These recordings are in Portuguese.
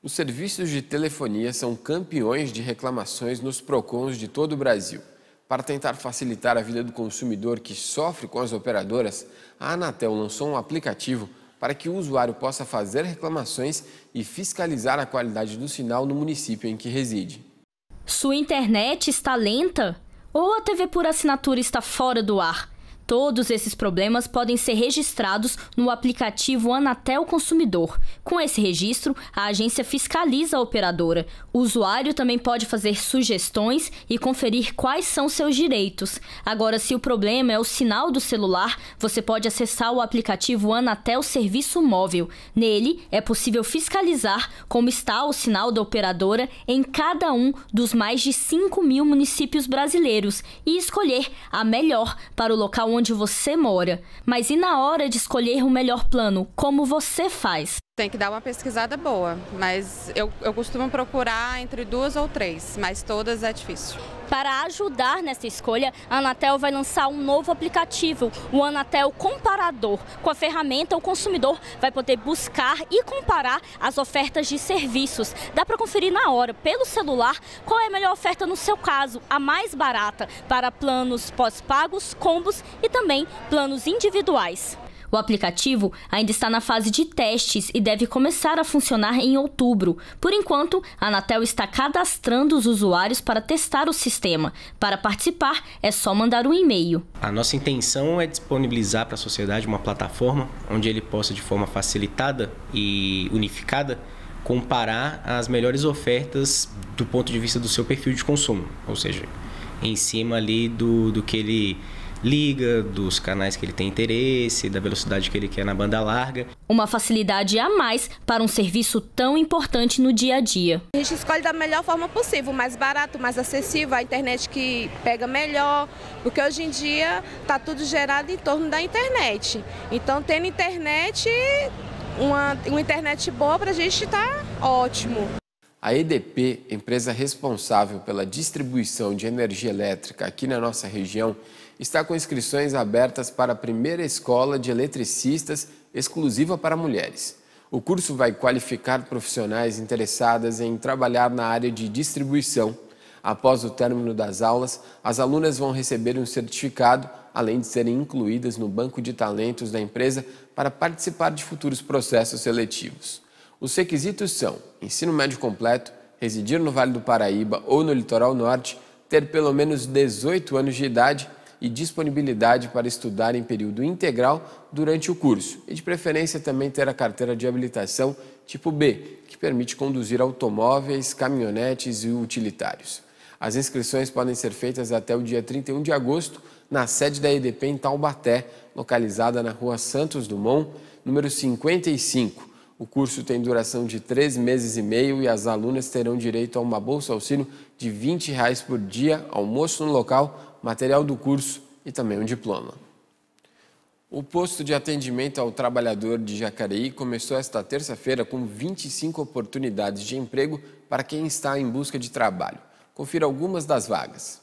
Os serviços de telefonia são campeões de reclamações nos PROCONs de todo o Brasil. Para tentar facilitar a vida do consumidor que sofre com as operadoras, a Anatel lançou um aplicativo para que o usuário possa fazer reclamações e fiscalizar a qualidade do sinal no município em que reside. Sua internet está lenta? Ou a TV por assinatura está fora do ar? Todos esses problemas podem ser registrados no aplicativo Anatel Consumidor. Com esse registro, a agência fiscaliza a operadora. O usuário também pode fazer sugestões e conferir quais são seus direitos. Agora, se o problema é o sinal do celular, você pode acessar o aplicativo Anatel Serviço Móvel. Nele, é possível fiscalizar como está o sinal da operadora em cada um dos mais de 5.000 municípios brasileiros e escolher a melhor para o local onde você mora. Mas e na hora de escolher o melhor plano, como você faz? Tem que dar uma pesquisada boa, mas eu costumo procurar entre 2 ou 3, mas todas é difícil. Para ajudar nessa escolha, a Anatel vai lançar um novo aplicativo, o Anatel Comparador. Com a ferramenta, o consumidor vai poder buscar e comparar as ofertas de serviços. Dá para conferir na hora, pelo celular, qual é a melhor oferta no seu caso, a mais barata, para planos pós-pagos, combos e também planos individuais. O aplicativo ainda está na fase de testes e deve começar a funcionar em outubro. Por enquanto, a Anatel está cadastrando os usuários para testar o sistema. Para participar, é só mandar um e-mail. A nossa intenção é disponibilizar para a sociedade uma plataforma onde ele possa, de forma facilitada e unificada, comparar as melhores ofertas do ponto de vista do seu perfil de consumo. Ou seja, em cima ali do que ele liga, dos canais que ele tem interesse, da velocidade que ele quer na banda larga. Uma facilidade a mais para um serviço tão importante no dia a dia. A gente escolhe da melhor forma possível, mais barato, mais acessível, a internet que pega melhor, porque hoje em dia está tudo gerado em torno da internet. Então, tendo internet, uma internet boa para a gente está ótimo. A EDP, empresa responsável pela distribuição de energia elétrica aqui na nossa região, está com inscrições abertas para a primeira escola de eletricistas exclusiva para mulheres. O curso vai qualificar profissionais interessadas em trabalhar na área de distribuição. Após o término das aulas, as alunas vão receber um certificado, além de serem incluídas no banco de talentos da empresa para participar de futuros processos seletivos. Os requisitos são ensino médio completo, residir no Vale do Paraíba ou no Litoral Norte, ter pelo menos 18 anos de idade e disponibilidade para estudar em período integral durante o curso e, de preferência, também ter a carteira de habilitação tipo B, que permite conduzir automóveis, caminhonetes e utilitários. As inscrições podem ser feitas até o dia 31 de agosto na sede da EDP em Taubaté, localizada na Rua Santos Dumont, número 55. O curso tem duração de 3 meses e meio e as alunas terão direito a uma bolsa-auxílio de R$ 20 por dia, almoço no local, material do curso e também um diploma. O posto de atendimento ao trabalhador de Jacareí começou esta terça-feira com 25 oportunidades de emprego para quem está em busca de trabalho. Confira algumas das vagas.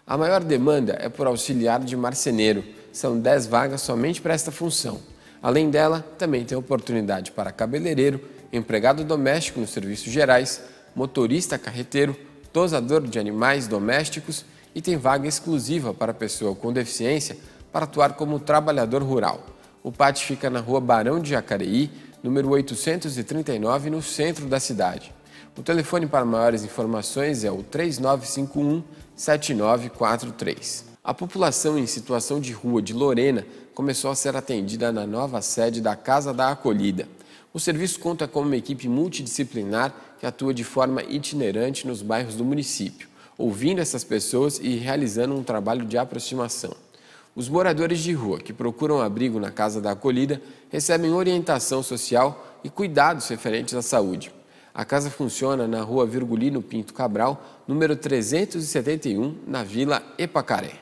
A maior demanda é por auxiliar de marceneiro. São 10 vagas somente para esta função. Além dela, também tem oportunidade para cabeleireiro, empregado doméstico nos serviços gerais, motorista carreteiro, tosador de animais domésticos e tem vaga exclusiva para pessoa com deficiência para atuar como trabalhador rural. O PAT fica na Rua Barão de Jacareí, número 839, no centro da cidade. O telefone para maiores informações é o 3951-7943. A população em situação de rua de Lorena começou a ser atendida na nova sede da Casa da Acolhida. O serviço conta com uma equipe multidisciplinar que atua de forma itinerante nos bairros do município, ouvindo essas pessoas e realizando um trabalho de aproximação. Os moradores de rua que procuram abrigo na Casa da Acolhida recebem orientação social e cuidados referentes à saúde. A casa funciona na Rua Virgulino Pinto Cabral, número 371, na Vila Epacaré.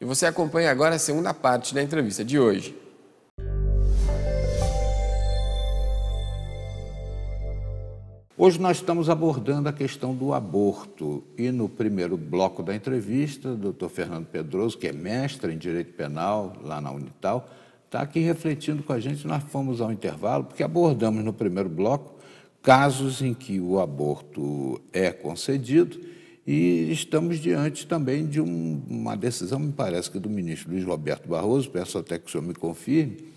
E você acompanha agora a segunda parte da entrevista de hoje. Hoje nós estamos abordando a questão do aborto e no primeiro bloco da entrevista, o Dr. Fernando Pedroso, que é mestre em Direito Penal lá na Unital, está aqui refletindo com a gente. Nós fomos ao intervalo, porque abordamos no primeiro bloco casos em que o aborto é concedido e estamos diante também de uma decisão, me parece que do ministro Luiz Roberto Barroso, peço até que o senhor me confirme,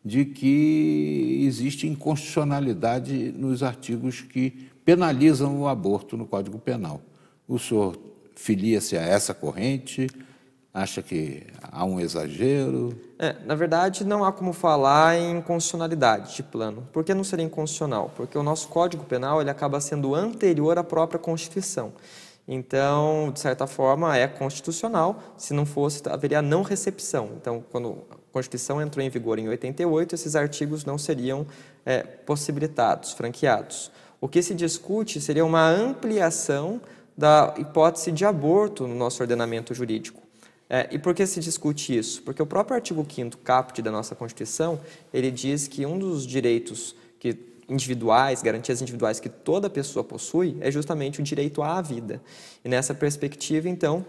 de que existe inconstitucionalidade nos artigos que penalizam o aborto no Código Penal. O senhor filia-se a essa corrente? Acha que há um exagero? Na verdade, não há como falar em inconstitucionalidade de plano. Por que não seria inconstitucional? Porque o nosso Código Penal ele acaba sendo anterior à própria Constituição. Então, de certa forma, é constitucional. Se não fosse, haveria não recepção. Então, quando a Constituição entrou em vigor em 88, esses artigos não seriam possibilitados, franqueados. O que se discute seria uma ampliação da hipótese de aborto no nosso ordenamento jurídico. E por que se discute isso? Porque o próprio artigo 5º caput da nossa Constituição, ele diz que um dos direitos individuais, garantias individuais que toda pessoa possui, é justamente o direito à vida. E nessa perspectiva, então,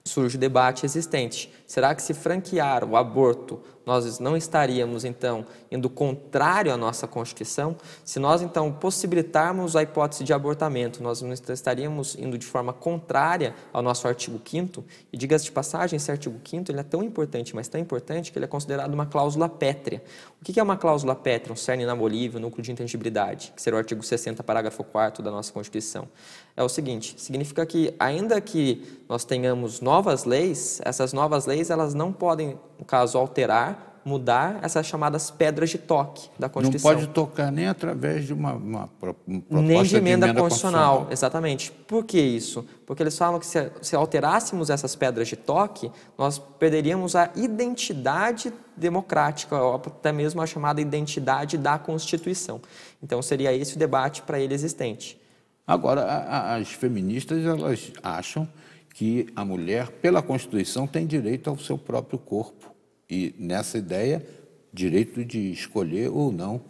surge o debate existente. Será que se franquear o aborto, nós não estaríamos, então, indo contrário à nossa Constituição? Se nós, então, possibilitarmos a hipótese de abortamento, nós não estaríamos indo de forma contrária ao nosso artigo 5º? E, diga-se de passagem, esse artigo 5º ele é tão importante, mas tão importante, que ele é considerado uma cláusula pétrea. O que é uma cláusula pétrea? Um cerne inamovível, núcleo de intangibilidade, que será o artigo 60, parágrafo 4º da nossa Constituição. É o seguinte, significa que, ainda que nós tenhamos novas leis, essas novas leis elas não podem, no caso, alterar, mudar essas chamadas pedras de toque da Constituição. Não pode tocar nem através de uma proposta nem de emenda constitucional. Exatamente. Por que isso? Porque eles falam que se alterássemos essas pedras de toque, nós perderíamos a identidade democrática, ou até mesmo a chamada identidade da Constituição. Então, seria esse o debate para ele existente. Agora, as feministas elas acham que a mulher, pela Constituição, tem direito ao seu próprio corpo. E, nessa ideia, direito de escolher ou não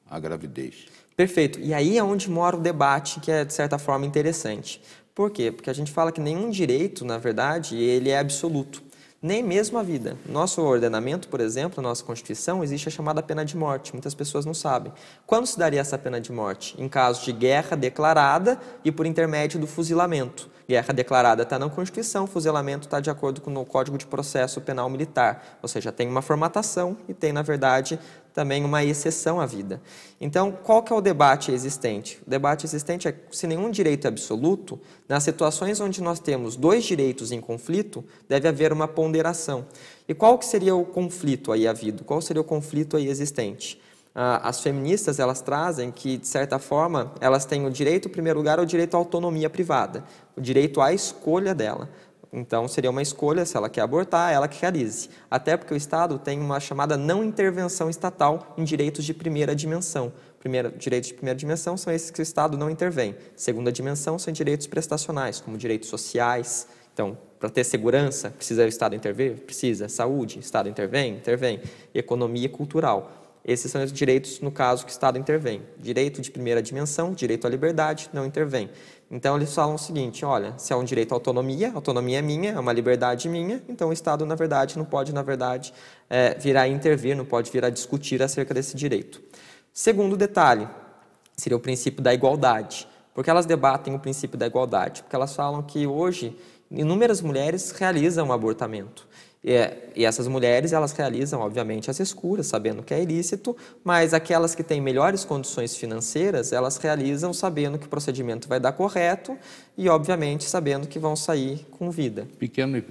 a gravidez. Perfeito. E aí é onde mora o debate, que é, de certa forma, interessante. Por quê? Porque a gente fala que nenhum direito, na verdade, ele é absoluto. Nem mesmo a vida. Nosso ordenamento, por exemplo, na nossa Constituição, existe a chamada pena de morte. Muitas pessoas não sabem. Quando se daria essa pena de morte? Em caso de guerra declarada e por intermédio do fuzilamento. Guerra declarada está na Constituição, fuzilamento está de acordo com o Código de Processo Penal Militar. Ou seja, tem uma formatação e tem, na verdade, também uma exceção à vida. Então, qual que é o debate existente? O debate existente é que, se nenhum direito é absoluto, nas situações onde nós temos dois direitos em conflito, deve haver uma ponderação. E qual que seria o conflito aí havido? Qual seria o conflito aí existente? As feministas, elas trazem que, de certa forma, elas têm o direito, em primeiro lugar, ao direito à autonomia privada, o direito à escolha dela. Então, seria uma escolha, se ela quer abortar, ela que realize. Até porque o Estado tem uma chamada não intervenção estatal em direitos de primeira dimensão. Direitos de primeira dimensão são esses que o Estado não intervém. Segunda dimensão são direitos prestacionais, como direitos sociais. Então, para ter segurança, precisa o Estado intervir? Precisa. Saúde, Estado intervém? Intervém. Economia e cultural. Esses são os direitos, no caso, que o Estado intervém. Direito de primeira dimensão, direito à liberdade, não intervém. Então, eles falam o seguinte, olha, se é um direito à autonomia é minha, é uma liberdade minha, então o Estado, na verdade, não pode, vir a intervir, não pode vir a discutir acerca desse direito. Segundo detalhe, seria o princípio da igualdade. Por que elas debatem o princípio da igualdade? Porque elas falam que, hoje, inúmeras mulheres realizam abortamento. E essas mulheres, elas realizam, obviamente, as escuras, sabendo que é ilícito, mas aquelas que têm melhores condições financeiras, elas realizam sabendo que o procedimento vai dar correto e, obviamente, sabendo que vão sair com vida. Pequeno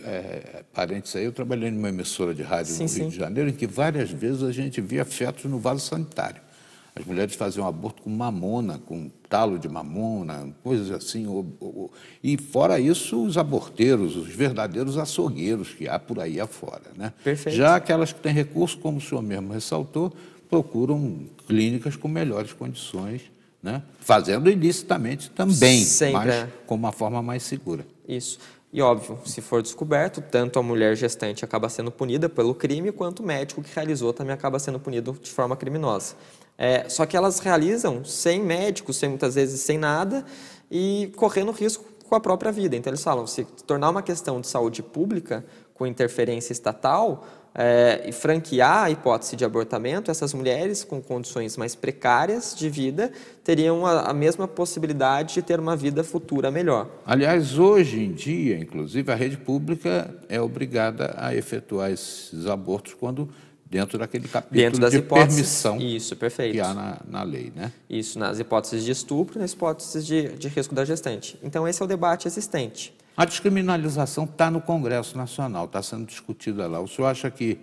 parênteses aí, eu trabalhei numa emissora de rádio no Rio de Janeiro, em que várias vezes a gente via fetos no vaso sanitário. As mulheres faziam aborto com mamona, com talo de mamona, coisas assim. E, fora isso, os aborteiros, os verdadeiros açougueiros que há por aí afora, né? Perfeito. Já aquelas que têm recurso, como o senhor mesmo ressaltou, procuram clínicas com melhores condições, né? Fazendo ilicitamente também, mas com uma forma mais segura. Isso. E, óbvio, se for descoberto, tanto a mulher gestante acaba sendo punida pelo crime, quanto o médico que realizou também acaba sendo punido de forma criminosa. Só que elas realizam sem médico, muitas vezes sem nada, e correndo risco com a própria vida. Então, eles falam, se tornar uma questão de saúde pública, com interferência estatal, e franquear a hipótese de abortamento, essas mulheres com condições mais precárias de vida teriam a mesma possibilidade de ter uma vida futura melhor. Aliás, hoje em dia, inclusive, a rede pública é obrigada a efetuar esses abortos quando dentro daquele capítulo das de hipóteses, permissão isso, perfeito, que há na lei, né? Isso, nas hipóteses de estupro e nas hipóteses de risco da gestante. Então, esse é o debate existente. A descriminalização está no Congresso Nacional, está sendo discutida lá. O senhor acha que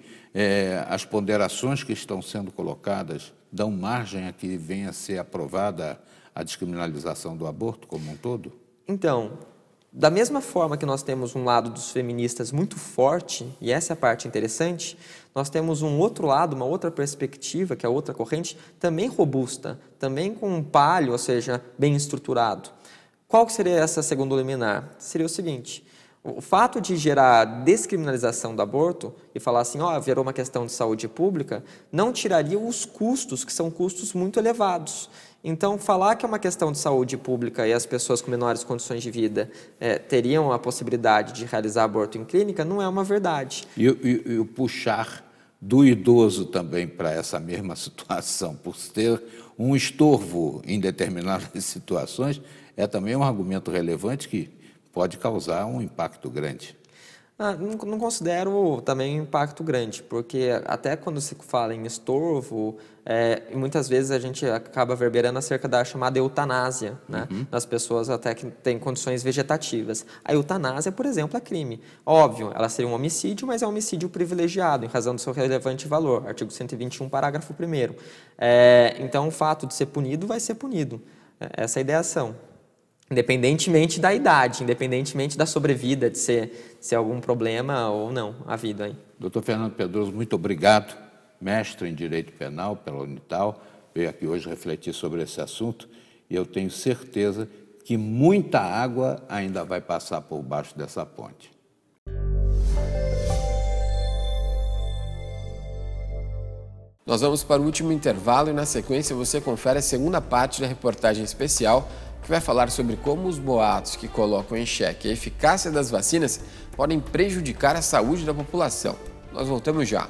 as ponderações que estão sendo colocadas dão margem a que venha a ser aprovada a descriminalização do aborto como um todo? Então, da mesma forma que nós temos um lado dos feministas muito forte, e essa é a parte interessante, nós temos um outro lado, uma outra perspectiva, que é a outra corrente, também robusta, também com um palio, ou seja, bem estruturado. Qual que seria essa segunda liminar? Seria o seguinte: o fato de gerar descriminalização do aborto e falar assim, virou uma questão de saúde pública, não tiraria os custos, que são custos muito elevados. Então, falar que é uma questão de saúde pública e as pessoas com menores condições de vida teriam a possibilidade de realizar aborto em clínica não é uma verdade. E o puxar do idoso também para essa mesma situação, por ter um estorvo em determinadas situações, é também um argumento relevante que pode causar um impacto grande. Não considero também um impacto grande, porque até quando se fala em estorvo, muitas vezes a gente acaba verberando acerca da chamada eutanásia, né? Das pessoas até que têm condições vegetativas. A eutanásia, por exemplo, é crime. Óbvio, ela seria um homicídio, mas é um homicídio privilegiado, em razão do seu relevante valor, artigo 121, parágrafo 1º. Então, o fato de ser punido vai ser punido. Essa é a ideação. Independentemente da idade, independentemente da sobrevida, de ser algum problema ou não a vida. Doutor Fernando Pedroso, muito obrigado, mestre em Direito Penal pela Unital, veio aqui hoje refletir sobre esse assunto e eu tenho certeza que muita água ainda vai passar por baixo dessa ponte. Nós vamos para o último intervalo e na sequência você confere a segunda parte da reportagem especial que vai falar sobre como os boatos que colocam em xeque a eficácia das vacinas podem prejudicar a saúde da população. Nós voltamos já.